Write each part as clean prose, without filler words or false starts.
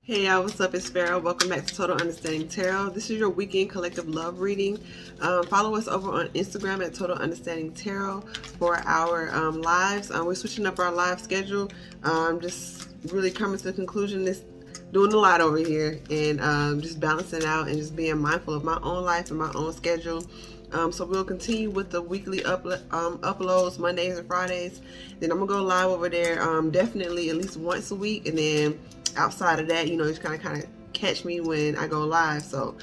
Hey y'all, what's up? It's Pharaoh. Welcome back to Total Understanding Tarot. This is your weekend collective love reading. Follow us over on Instagram at Total Understanding Tarot for our lives. We're switching up our live schedule. Just really coming to the conclusion this doing a lot over here and just balancing out and just being mindful of my own life and my own schedule. So we'll continue with the weekly uploads Mondays and Fridays. Then I'm gonna go live over there definitely at least once a week, and then outside of that, just kind of catch me when I go live. So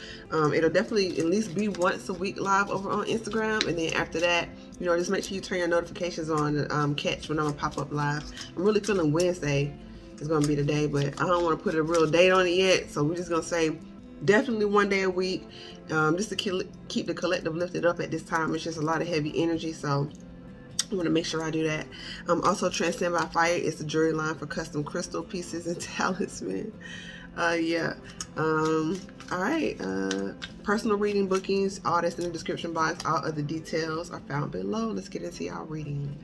it'll definitely at least be once a week live over on Instagram, and then after that, just make sure you turn your notifications on to catch when I'm gonna pop up live. I'm really feeling Wednesday is gonna be the day, but I don't want to put a real date on it yet, so we're just gonna say definitely one day a week, just to keep the collective lifted up at this time. It's just a lot of heavy energy, so I want to make sure I do that. Also, Transcend by Fire is the jewelry line for custom crystal pieces and talisman. Yeah. All right. Personal reading bookings, all that's in the description box. All other details are found below. Let's get into y'all reading.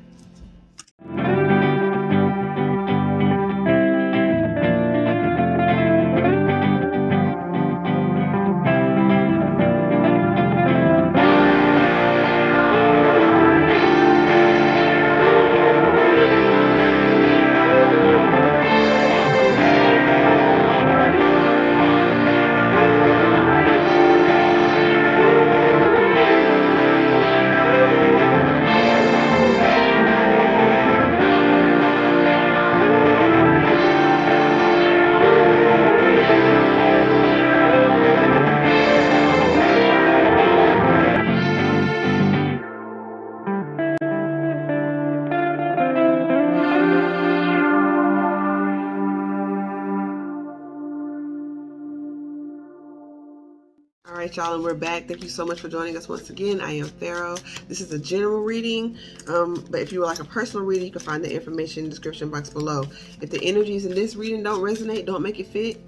All right, y'all, and we're back. Thank you so much for joining us once again. I am Pharaoh. This is a general reading, but if you would like a personal reading, you can find the information in the description box below. If the energies in this reading don't resonate, don't make it fit,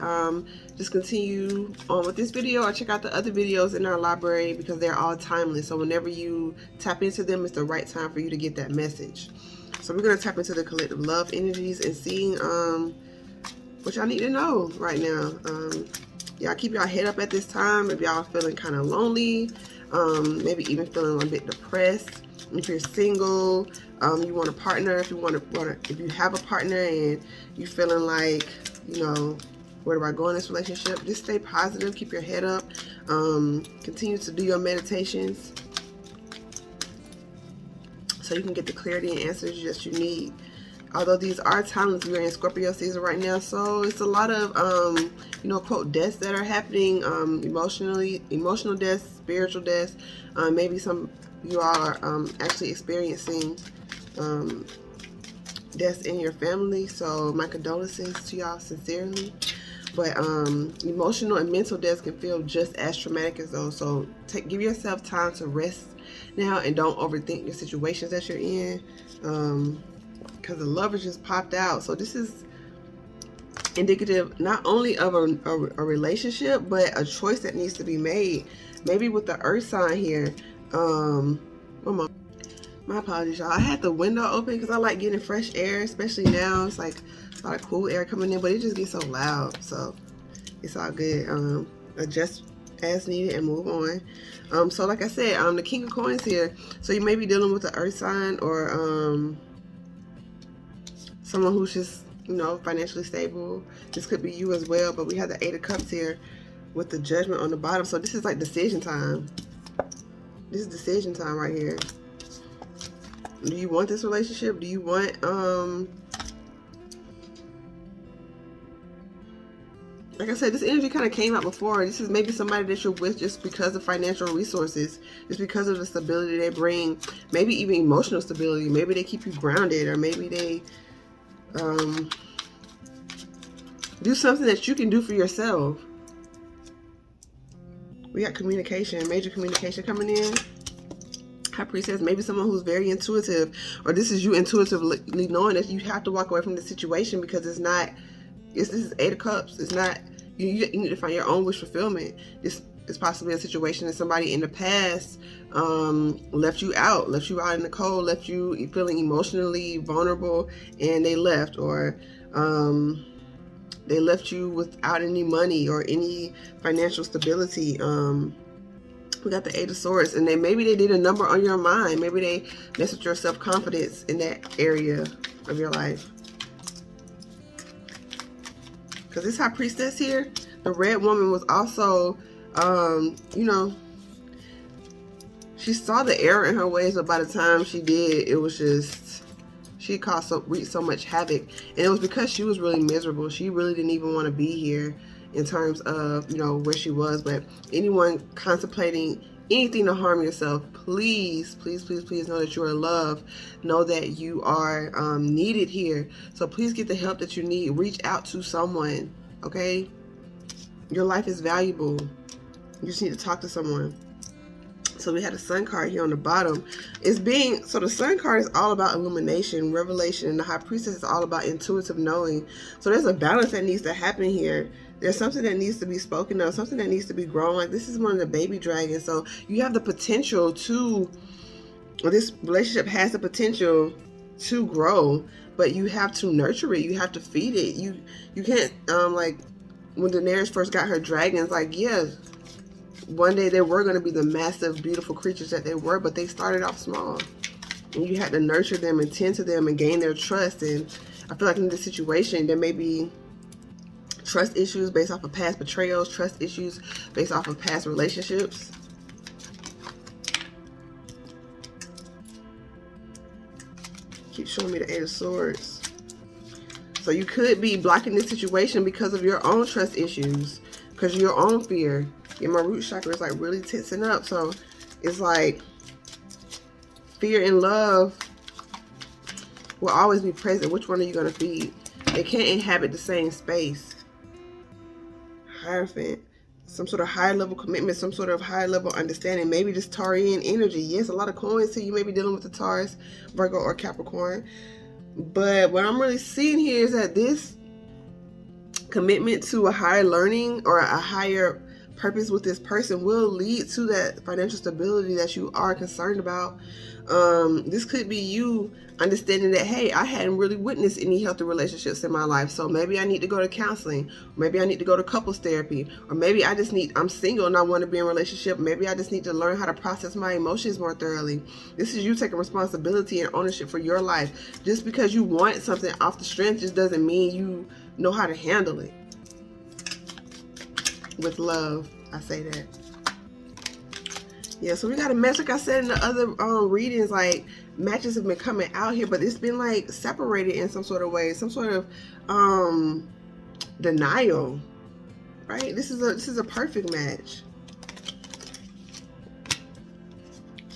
just continue on with this video or check out the other videos in our library because they're all timeless. So whenever you tap into them, it's the right time for you to get that message. So we're going to tap into the collective love energies and seeing what y'all need to know right now. Y'all keep y'all head up at this time if y'all feeling kind of lonely, maybe even feeling a bit depressed. If you're single, you want a partner. If you if you have a partner and you're feeling like, where do I go in this relationship? Just stay positive. Keep your head up. Continue to do your meditations so you can get the clarity and answers that you need. Although these are timeless, we're in Scorpio season right now, so it's a lot of, quote, deaths that are happening, emotional deaths, spiritual deaths. Maybe some of you all are actually experiencing deaths in your family, so my condolences to y'all sincerely. But emotional and mental deaths can feel just as traumatic as those, so give yourself time to rest now and don't overthink your situations that you're in. Because the Lover just popped out. So this is indicative not only of a relationship, but a choice that needs to be made. Maybe with the earth sign here. My apologies, y'all. I had the window open because I like getting fresh air, especially now. It's like a lot of cool air coming in, but it just gets so loud. So it's all good. Adjust as needed and move on. So like I said, the King of Coins here. So you may be dealing with the earth sign or someone who's just, financially stable. This could be you as well, but we have the Eight of Cups here with the Judgment on the bottom. So this is like decision time. This is decision time right here. Do you want this relationship? Do you want, like I said, this energy kind of came out before. This is maybe somebody that you're with just because of financial resources, just because of the stability they bring, maybe even emotional stability. Maybe they keep you grounded, or maybe they do something that you can do for yourself. We got communication, major communication coming in. High Priestess, maybe someone who's very intuitive, or this is you intuitively knowing that you have to walk away from the situation because this is Eight of Cups. It's not, you need to find your own wish fulfillment. This is possibly a situation that somebody in the past left you out in the cold, left you feeling emotionally vulnerable, and they left. Or They left you without any money or any financial stability. We got the Eight of Swords, and maybe they did a number on your mind. Maybe they messed with your self-confidence in that area of your life. Because this High Priestess here, the red woman was also, you know, she saw the error in her ways, but by the time she did, it was just, she wreaked so much havoc. And it was because she was really miserable. She really didn't even want to be here in terms of, you know, where she was. But anyone contemplating anything to harm yourself, please, please, please, please know that you are loved. Know that you are needed here. So please get the help that you need. Reach out to someone, okay? Your life is valuable. You just need to talk to someone. So we had a Sun card here on the bottom. So the Sun card is all about illumination, revelation, and the High Priestess is all about intuitive knowing. So there's a balance that needs to happen here. There's something that needs to be spoken of, something that needs to be grown. Like, this is one of the baby dragons. So you have the potential to, or this relationship has the potential to grow, but you have to nurture it. You have to feed it. You can't, like when Daenerys first got her dragons, like, yeah, one day they were going to be the massive, beautiful creatures that they were, but they started off small. And you had to nurture them and tend to them and gain their trust. And I feel like in this situation, there may be trust issues based off of past betrayals, trust issues based off of past relationships. Keep showing me the Eight of Swords. So you could be blocking this situation because of your own trust issues, because of your own fear. Yeah, my root chakra is like really tensing up. So it's like fear and love will always be present. Which one are you going to feed? They can't inhabit the same space. Hierophant. Some sort of higher level commitment, some sort of higher level understanding. Maybe just Taurian energy. Yes, a lot of coins here. You may be dealing with the Taurus, Virgo, or Capricorn. But what I'm really seeing here is that this commitment to a higher learning or a higher purpose with this person will lead to that financial stability that you are concerned about. This could be you understanding that, hey, I hadn't really witnessed any healthy relationships in my life, so maybe I need to go to counseling, maybe I need to go to couples therapy, or maybe I'm single and I want to be in a relationship. Maybe I just need to learn how to process my emotions more thoroughly. This is you taking responsibility and ownership for your life. Just because you want something off the strength just doesn't mean you know how to handle it. With love, I say that. Yeah, so we got a match. Like I said in the other readings, like matches have been coming out here, but it's been like separated in some sort of way, some sort of denial, right? This is a perfect match.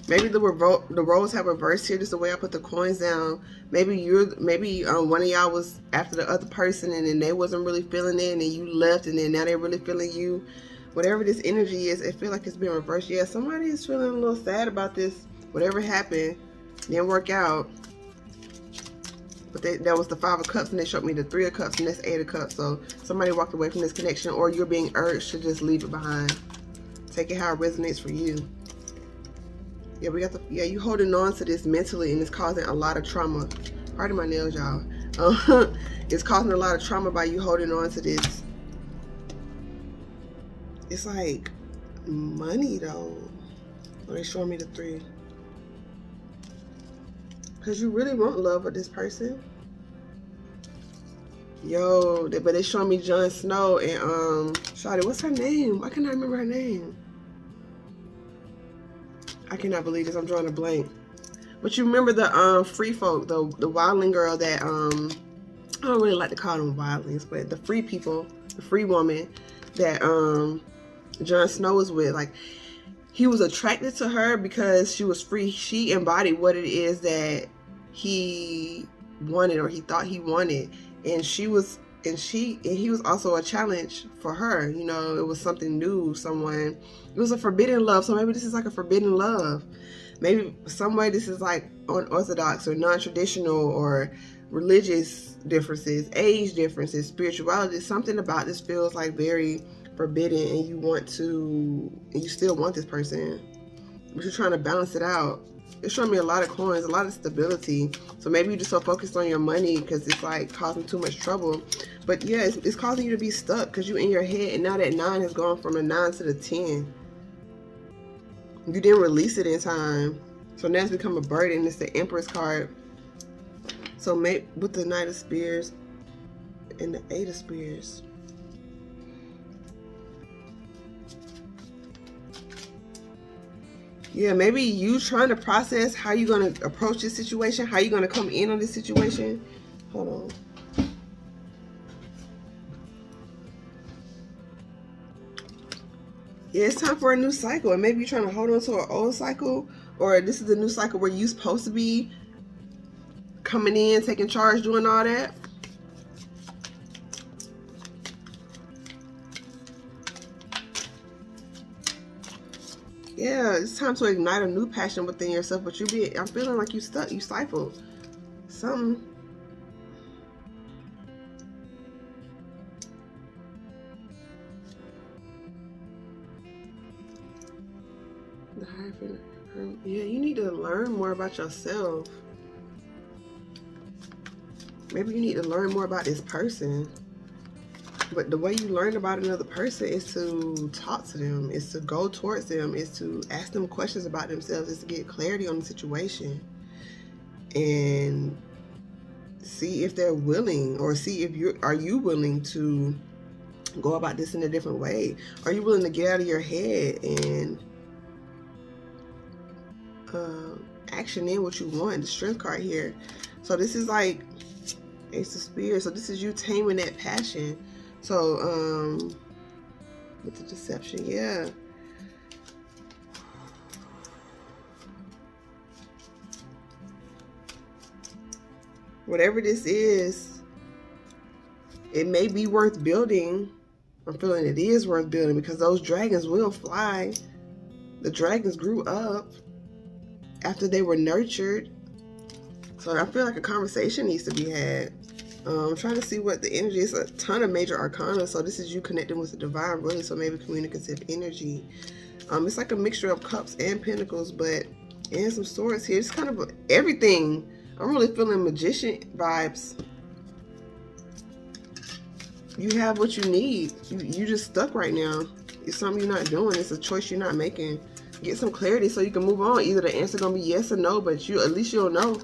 Maybe the roles have reversed here, just the way I put the coins down. Maybe one of y'all was after the other person and then they wasn't really feeling it and then you left and then now they're really feeling you. Whatever this energy is, I feel like it's been reversed. Yeah, somebody is feeling a little sad about this. Whatever happened didn't work out. But that was the Five of Cups and they showed me the Three of Cups and that's Eight of Cups. So somebody walked away from this connection, or you're being urged to just leave it behind. Take it how it resonates for you. Yeah, you holding on to this mentally and it's causing a lot of trauma. Pardon my nails, y'all. It's causing a lot of trauma by you holding on to this. It's like money though. They're showing me the Three. Because you really want love with this person. Yo, but they showing me Jon Snow and Shawty, what's her name? Why can't I remember her name? I cannot believe this. I'm drawing a blank. But you remember the free folk, the wildling girl that I don't really like to call them wildlings, but the free people, the free woman that Jon Snow was with. Like, he was attracted to her because she was free. She embodied what it is that he wanted, or he thought he wanted, and he was also a challenge for her. You know, it was something new, it was a forbidden love. So maybe this is like a forbidden love. Maybe some way this is like unorthodox or non-traditional or religious differences, age differences, spirituality. Something about this feels like very forbidden, and you still want this person, but you're trying to balance it out. It's showing me a lot of coins, a lot of stability. So maybe you're just so focused on your money because it's like causing too much trouble. But yeah, it's causing you to be stuck because you're in your head, and now that 9 has gone from the 9 to the 10. You didn't release it in time. So now it's become a burden. It's the Empress card. So maybe with the Knight of Spears and the 8 of Spears. Yeah, maybe you trying to process how you're going to approach this situation, how you're going to come in on this situation. Hold on. Yeah, it's time for a new cycle. And maybe you're trying to hold on to an old cycle, or this is the new cycle where you're supposed to be coming in, taking charge, doing all that. Yeah, it's time to ignite a new passion within yourself, but I'm feeling like you stuck, you stifled something. The Hierophant. Yeah, you need to learn more about yourself. Maybe you need to learn more about this person. But the way you learn about another person is to talk to them, is to go towards them, is to ask them questions about themselves, is to get clarity on the situation and see if they're willing, or see if are you willing to go about this in a different way? Are you willing to get out of your head and action in what you want? The Strength card here. So this is like Ace of Spears. So this is you taming that passion. So, with the Deception, yeah. Whatever this is, it may be worth building. I'm feeling it is worth building because those dragons will fly. The dragons grew up after they were nurtured. So I feel like a conversation needs to be had. I'm trying to see what the energy is. A ton of major arcana. So this is you connecting with the divine, really. So maybe communicative energy. It's like a mixture of cups and pentacles, and some swords here. It's kind of everything. I'm really feeling magician vibes. You have what you need. You just stuck right now. It's something you're not doing. It's a choice you're not making. Get some clarity so you can move on. Either the answer gonna be yes or no, but at least you'll know.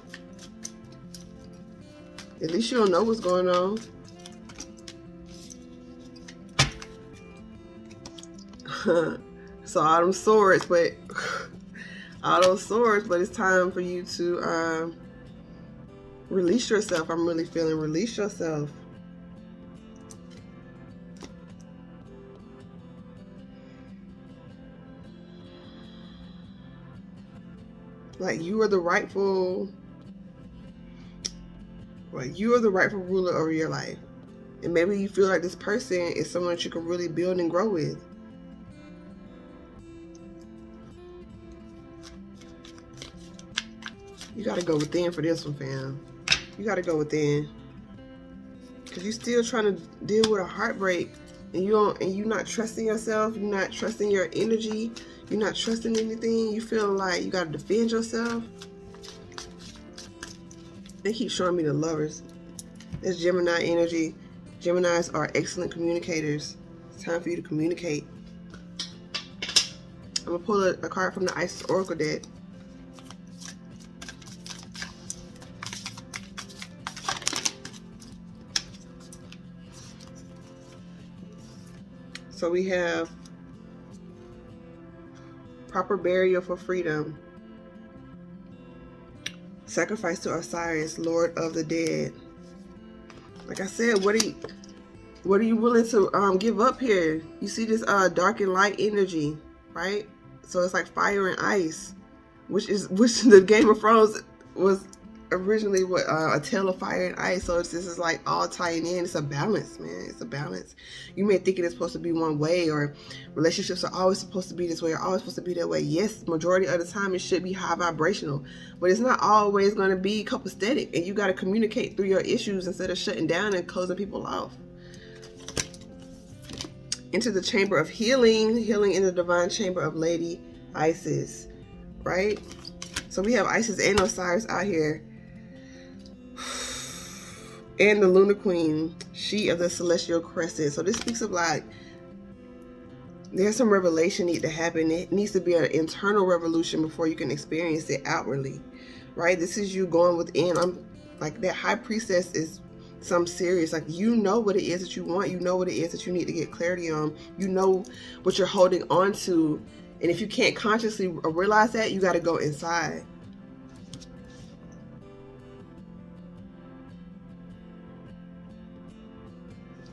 At least you'll know what's going on. So all those swords, but it's time for you to release yourself. I'm really feeling release yourself. Like you are the rightful ruler over your life. And maybe you feel like this person is someone that you can really build and grow with. You gotta go within for this one, fam. You gotta go within. Because you're still trying to deal with a heartbreak, and you're not trusting yourself, you're not trusting your energy, you're not trusting anything. You feel like you gotta defend yourself. They keep showing me the Lovers. There's Gemini energy. Geminis are excellent communicators. It's time for you to communicate. I'm going to pull a card from the Isis Oracle deck. So we have proper burial for freedom. Sacrifice to Osiris, Lord of the Dead. Like I said, what are you willing to give up here? You see this dark and light energy, right? So it's like fire and ice, which the Game of Thrones was originally a tale of fire and ice. So this is like all tying in. It's a balance, man. It's a balance. You may think it is supposed to be one way, or relationships are always supposed to be this way, or always supposed to be that way. Yes, majority of the time it should be high vibrational, but it's not always going to be copacetic, and you got to communicate through your issues instead of shutting down and closing people off. Into the chamber of healing in the divine chamber of Lady Isis, right? So we have Isis and Osiris out here. And the Lunar Queen, she of the Celestial Crescent. So this speaks of like, there's some revelation need to happen. It needs to be an internal revolution before you can experience it outwardly, right? This is you going within. I'm like, that High Priestess is some serious, like, you know what it is that you want. You know what it is that you need to get clarity on. You know what you're holding on to. And if you can't consciously realize that, you got to go inside.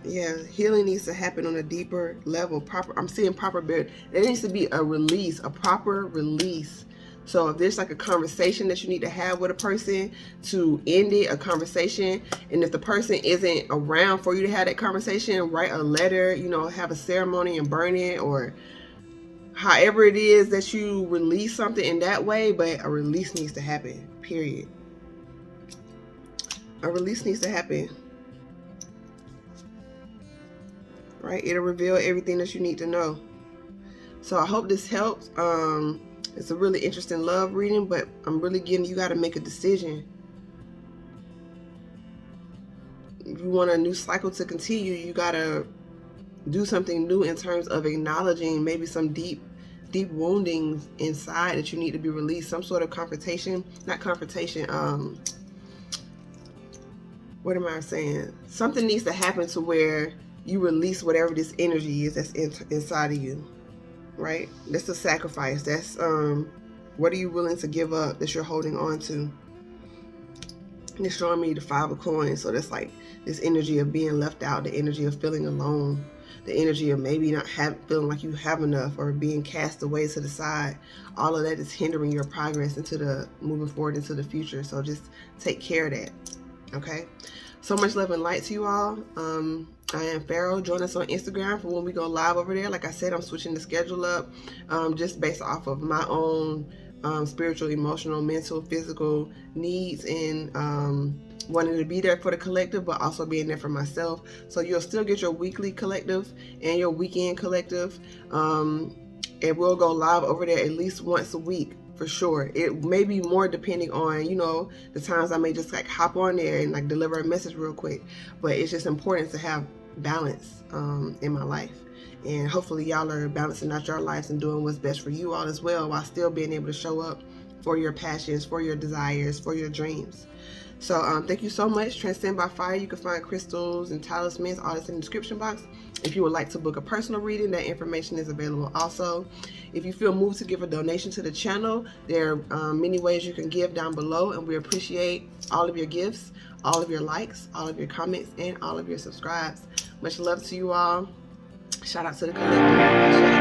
Yeah, healing needs to happen on a deeper level. I'm seeing proper there needs to be a release, a proper release. So if there's like a conversation that you need to have with a person to end it, a conversation, and if the person isn't around for you to have that conversation, write a letter, you know, have a ceremony and burn it, or however it is that you release something in that way, but a release needs to happen, period. A release needs to happen. Right? It'll reveal everything that you need to know. So I hope this helps. It's a really interesting love reading, but I'm really getting, you got to make a decision. If you want a new cycle to continue, you got to do something new in terms of acknowledging maybe some deep woundings inside that you need to be released. Some sort of confrontation, not confrontation, what am I saying? Something needs to happen to where you release whatever this energy is that's inside of you, right? That's a sacrifice. That's what are you willing to give up that you're holding on to? And it's showing me the 5 of coins. So that's like this energy of being left out, the energy of feeling alone, the energy of maybe not feeling like you have enough, or being cast away to the side. All of that is hindering your progress into the moving forward into the future. So just take care of that. Okay. So much love and light to you all. I am Pharaoh. Join us on Instagram for when we go live over there. Like I said, I'm switching the schedule up just based off of my own spiritual, emotional, mental, physical needs, and wanting to be there for the collective, but also being there for myself. So you'll still get your weekly collective and your weekend collective. And we'll go live over there at least once a week. For sure. It may be more depending on, you know, the times I may just like hop on there and like deliver a message real quick. But it's just important to have balance in my life. And hopefully y'all are balancing out your lives and doing what's best for you all as well, while still being able to show up for your passions, for your desires, for your dreams. So thank you so much. Transcend by Fire. You can find crystals and talismans, all this in the description box. If you would like to book a personal reading, that information is available also. If you feel moved to give a donation to the channel, there are many ways you can give down below, and we appreciate all of your gifts, all of your likes, all of your comments, and all of your subscribes. Much love to you all. Shout out to the collective.